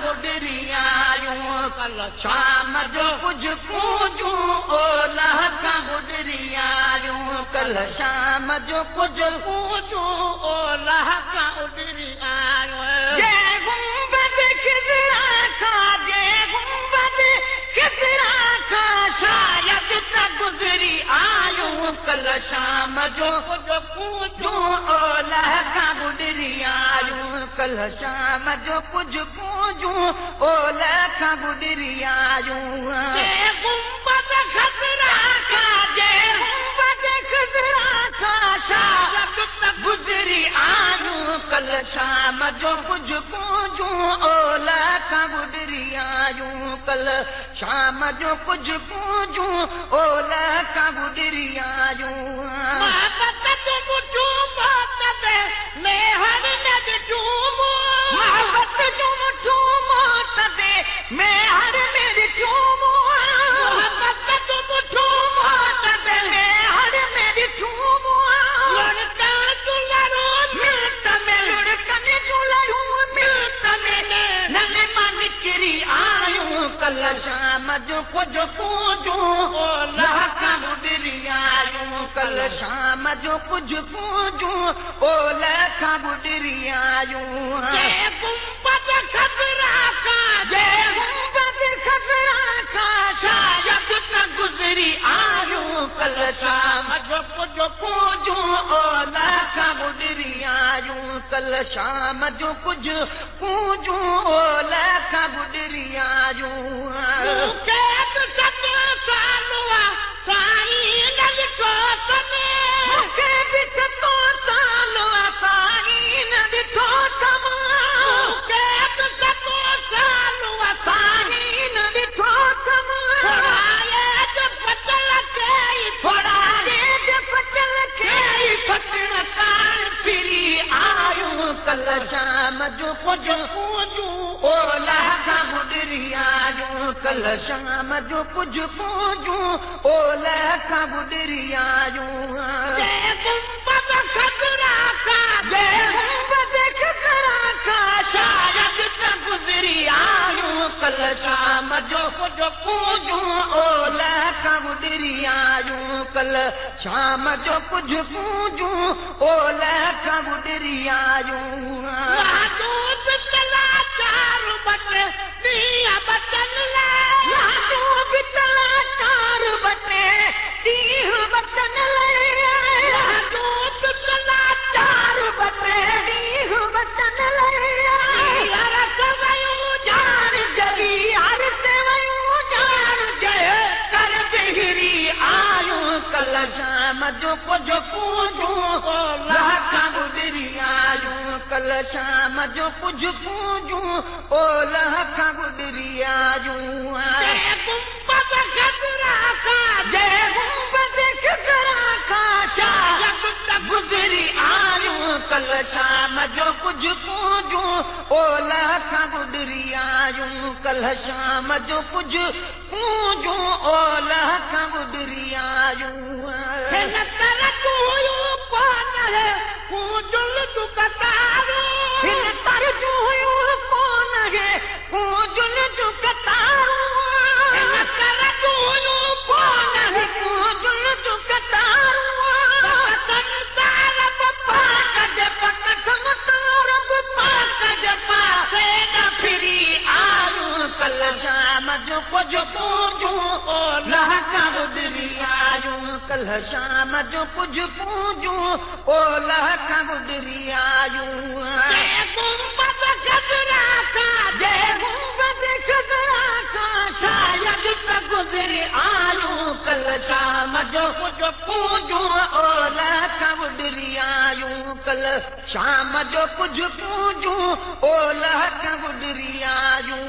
गुडरी आयूं कल शाम जो कुझु पूजूं ओलह खां गुडरी आयूं कल शाम जो कुझु पूजूं ओलह खां गुडरी आयूं जे गुंबद खिज़रा खां जे गुंबद खिज़रा खां शायद त गुज़री आयूं कल शाम जो कुझु पूजूं ओलह खां गुडरी आयूं कल शाम जो कुझु पूजूं ओलह खां गुडरी आयूं जे गुंबद खिज़रा खां जे गुंबद खिज़रा खां शायद त गुज़री आयूं कल शाम जो कुझु पूजूं ओलह खां गुडरी आयूं कल शाम जो कुझु पूजूं ओलह खां गुडरी आयूं महबत तुम झूमत दे मेहर न झूमो महबत तुम झूमत दे मेहर में झूमो महबत तुम झूमत दे मेहर में झूमो लड़का दुलरो मिलत में लड़कन दुलरो मिलत में नले मन निकरी आयूं कल शाम जो कुझु पूजूं ओलह खां गुडरी आयूं कल शाम जो कुझु पूजूं ओलह खां गुडरी आयूं जे गुंबद खिज़रा खां जे गुंबद खिज़रा खां शायद त गुज़री आयूं कल शाम जो कुझु पूजूं ओलह खां गुडरी आयूं कल शाम जो कुझु पूजूं ओलह खां गुडरी आयूं मूंखे बि 7 साल हुआ साईं न ॾिठो तमे मूंखे बि 7 साल हुआ साईं न ॾिठो तमे मूंखे बि 7 साल हुआ साईं न ॾिठो तमे थोराए जे पचल खे थोराए जे पचल खे फटण कान फिरी आयूं कल शाम जो कुझु पूजूं ओलह खां गुडरी आयूं कल शाम जो कुझु पूजूं ओलह खां गुडरी आयूं जे गुंबद खिज़रा खां जे गुंबद खिज़रा खां शायद त गुज़री आयूं कल शाम जो कुझु पूजूं ओलह खां गुडरी आयूं कल शाम जो कुझु पूजूं ओलह खां गुडरी आयूं लाडू बितला 4 बटे दिया बचन लाइ लाडू बितला 4 बटे 30 बचन लाइ लाडू बितला 4 बटे 30 बचन लाइ हर सवयूं जान जगी हर सवयूं जान जय कर बिहरी आयूं कल शाम जो कुझु पूजूं ओलह खां गुडरी आयूं कल शाम जो कुझु पूजूं ओलह खां गुडरी आयूं जे गुंबद खिज़रा खां जे गुंबद खिज़रा खां शायद त गुज़री आयूं कल शाम जो कुझु पूजूं ओलह खां गुडरी आयूं कल शाम जो कुझु पूजूं ओलह खां गुडरी आयूं हिन तरह हुयूं कोन है पूजुल दुकतारो हिन तरह हुयूं कोन है पूजुल दुकतारो हिन तरह हुयूं कोन है पूजुल दुकतारो पतन तारब पाक जप कथम तारब पाक जपा से न फिरी आयूं कल शाम जो कुझु पूजूं ओलह खां गुडरी आयूं कल शाम जो कुझु पूजूं ओलह खां गुडरी आयूं जे गुंबद खिज़रा खां जे गुंबद खिज़रा खां शायद त गुज़री आयूं कल शाम जो कुझु पूजूं ओलह खां गुडरी आयूं कल शाम जो कुझु पूजूं ओलह खां गुडरी आयूं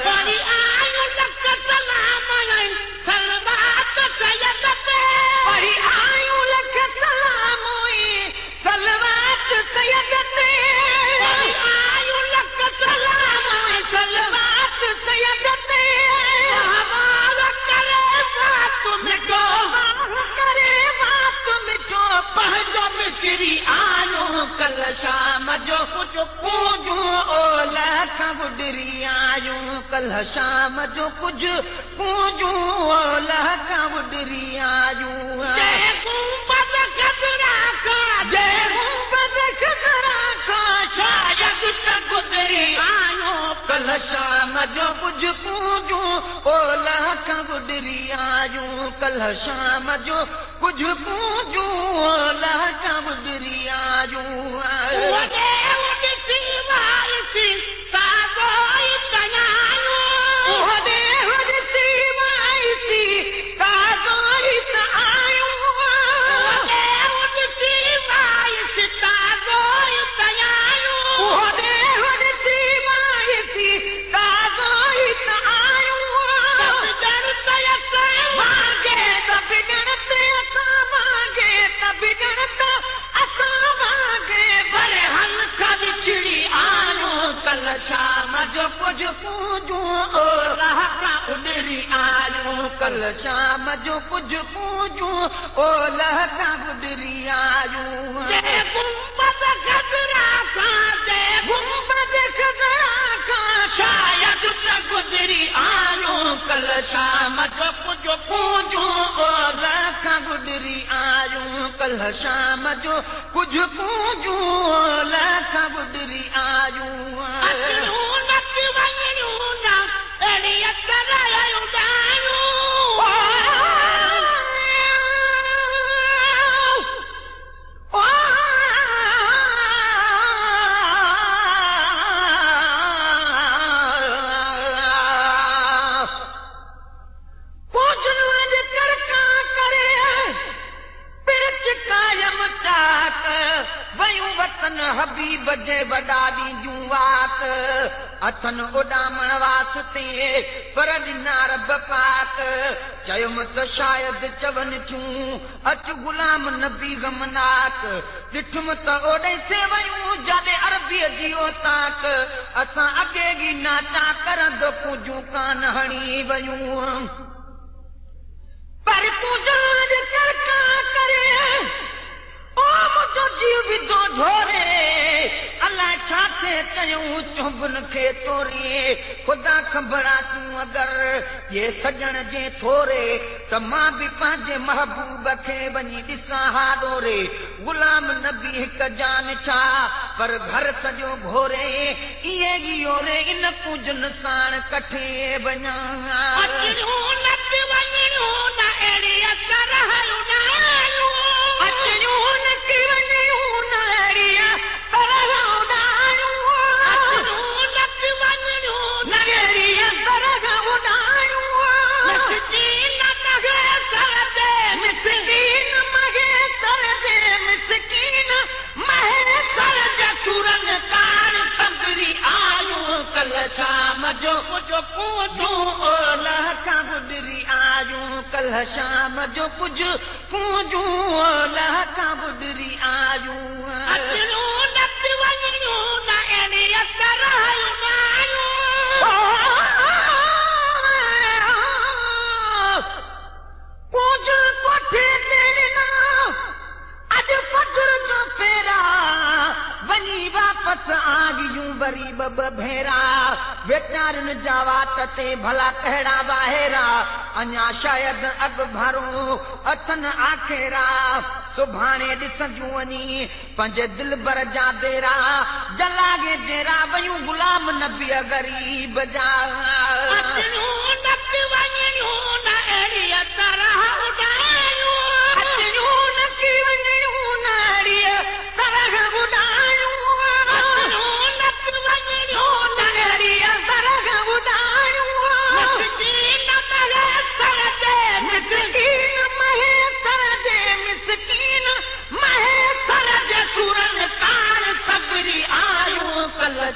वरी आयूं लख सलाम सलवात सैयद ते वरी आयूं लख सलाम सलवात सैयद ते वरी आयूं लख सलाम सलवात सैयद ते हवाल करे बात मिठो पंहिंजो मिसरी आयूं कल शाम जो कुझु पूजूं ओलह खां गुॾरी आयूं कल शाम जो कुझु पूजूं ओलह खां गुॾरी आयूं जय गुंबद खज़रा खां शायद त गुॾरी आयूं कल शाम जो कुझु पूजूं ओलह खां गुॾरी आयूं कल शाम जो कुझु पूजूं ओलह खां गुॾरी आयूं शाम जो कुझु पूजूं ओलह खां गुॾरी आयूं कल शाम जो कुझु पूजूं ओलह खां गुॾरी आयूं जय गुंबद खज़रा खां शायद त गुॾरी आयूं कल शाम जो कुझु पूजूं ओलह खां गुॾरी आयूं कल शाम जो कुझु पूजूं ओलह खां गुॾरी आयूं हबीब जे वॾा ॾींदियूं वात अथनि उॾामण वास्ते पर ॾिना रब पाक चयुमि त शायदि चवनि थियूं अच गुलाम नबी गमनाक ॾिठुमि त ओॾे थे वयूं जाॾे अरबीअ जी ओताक असां अॻे ई नाचा करंदो कुझूं कान हणी वयूं पर तूं करे ओ मुंहिंजो जीव विधो झोरे अलाए छा थे कयूं चुंबन खे तोरे ख़ुदा ख़बरा तूं अगरि ये सजण जे थोरे त मां बि पंहिंजे महबूब खे वञी ॾिसां हा ॾोरे गुलाम नबी हिकु जान छा पर घर सॼो घोरे इहे ई ओरे इन कुझ साण कठे वञा शाम जो कुझु पूजूं ओलह खां गुॾरी आयूं कल शाम जो कुझु पूजूं ओलह खां गुॾरी आयूं वापस आगियूं वरी ॿ भेरा वेचारनि जा वाट ते भला कहिड़ा ॿाहिरा अञा शायदि अॻु भरूं अथनि आखेरा सुभाणे ॾिसंदियूं वञी पंहिंजे दिलबर जा देरा जलागे डेरा वयूं गुलाम नबीअ ग़रीब जा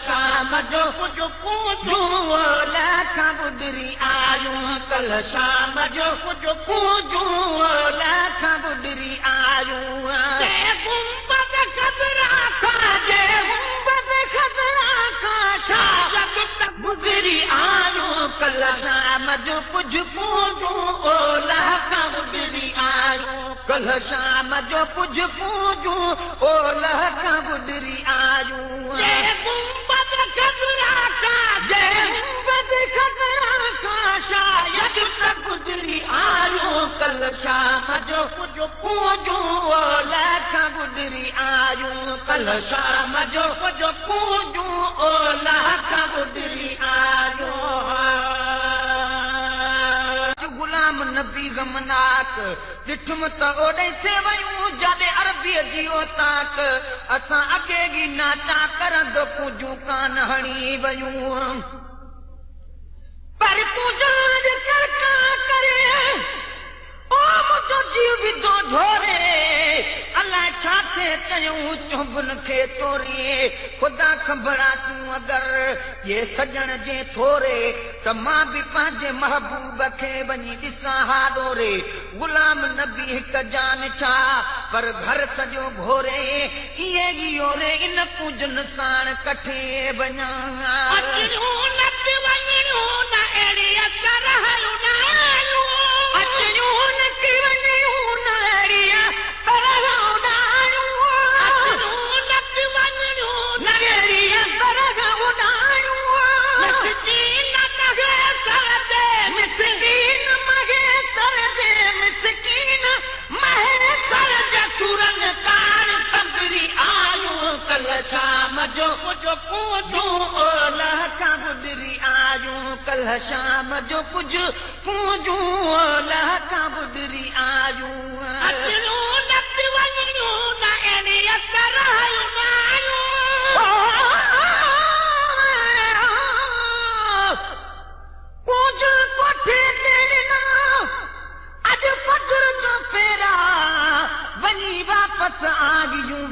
शाम जो कुझु पूजूं ओलह खां गुॾरी आयूं कल शाम जो कुझु पूजूं ओलह खां गुॾरी आयूं गुंबद खज़रा खां शायद त गुॾरी आयूं कल शाम जो कुझु पूजूं ओलह खां गुॾरी आयूं कल शाम जो कुझ पूजूं ओलह खां गुज़री आयूं गुंबद खतरा का जय गुंबद खतरा का शायद त गुज़री आयूं कल शाम जो कुझ पूजूं ओलह खां गुज़री आयूं कल शाम जो कुझ पूजूं ओलह खां गुज़री आयूं गुलाम नबी गमनाक ॾिठुम त ओॾे थे वयूं जाॾे अरबीअ जी ओताक असां अॻे गी नाचा करंदो पूजूं कान हणी वयूं पर तूं जान कर का करे ओ मुंहिंजो जीव विधो ढोरे अलाए छा थे कयूं चुंबन खे तोरे ख़ुदा खबरा तूं अगरि ये सजण जे थोरे त मां बि पंहिंजे महबूब खे वञी ॾिसां हा ॾोरे गुलाम नबी हिक जान छा पर घर सॼो घोरे इहे ई ओरे इन पूजन साण कठे वञा कल शाम जो कुछ पूजूं ओलह खां गुज़री आयूं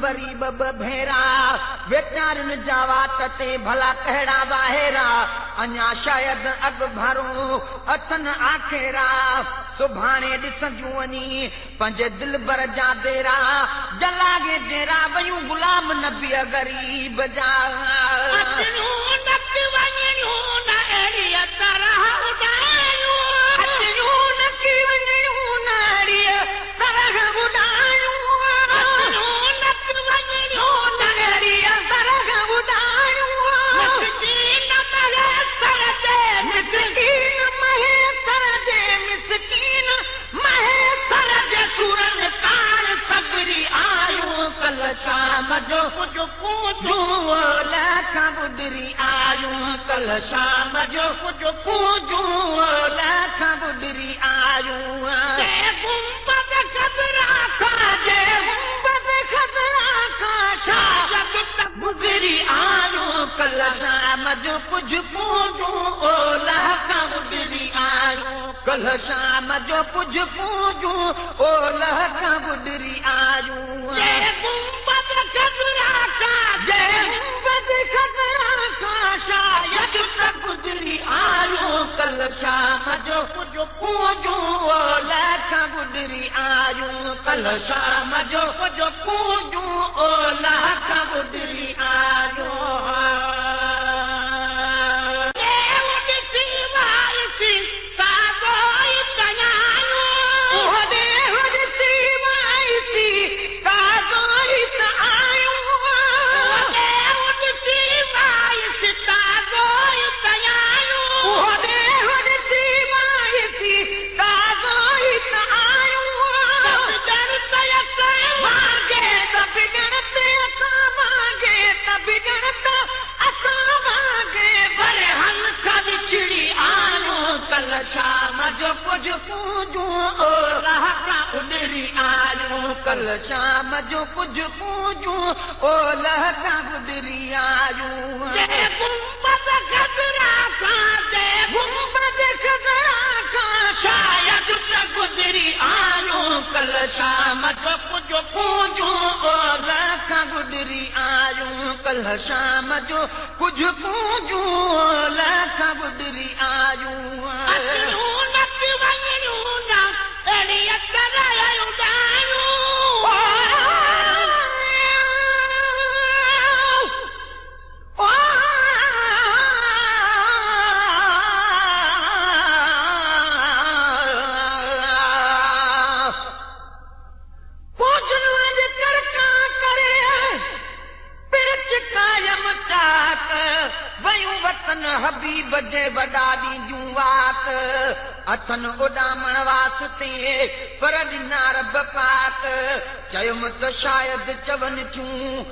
वरी ब भेरा वेचारन जा वाट ते भला कहिड़ा वाहेरा अञा शायद अॻ भरूं अथन आखेरा सुभाणे ॾिसंदियूं वञी पंहिंजे दिलबर जा देरा जलागे डेरा वयूं गुलाम नबी गरीब जा शाम जो कुझ पूजूं ओलह खां गुज़री आयूं कल शाम जो कुझ पूजूं ओलह खां गुज़री आयूं गुंबद खतरा खां जय गुंबद खतरा खां शायद त गुज़री आयूं कल शाम जो कुझ पूजूं ओलह खां गुज़री आयूं कल शाम जो कुझ पूजूं ओलह खां गुज़री आयूं कल शाम जो कुझ पूजूं ओलह खां गुज़री आयूं कल शाम जो कुझ पूजूं ओलह खां गुज़री आयूं शाम जो कुझ पूजूं ओलह खां गुज़री आयूं कल शाम जो कुझ पूजूं ओलह खां गुज़री आयूं गुंबद खतरा खां जय गुंबद खतरा खां शायद त गुज़री आयूं कल शाम जो कुझ पूजूं ओलह खां गुज़री आयूं कल शाम जो कुझ पूजूं ओलह खां गुज़री आयूं अचन हबीब जे वॾा ॾींदियूं वात अथनि उॾामण वास्ते पर ॾिना रब पाक चयुमि त शायदि चवनि थियूं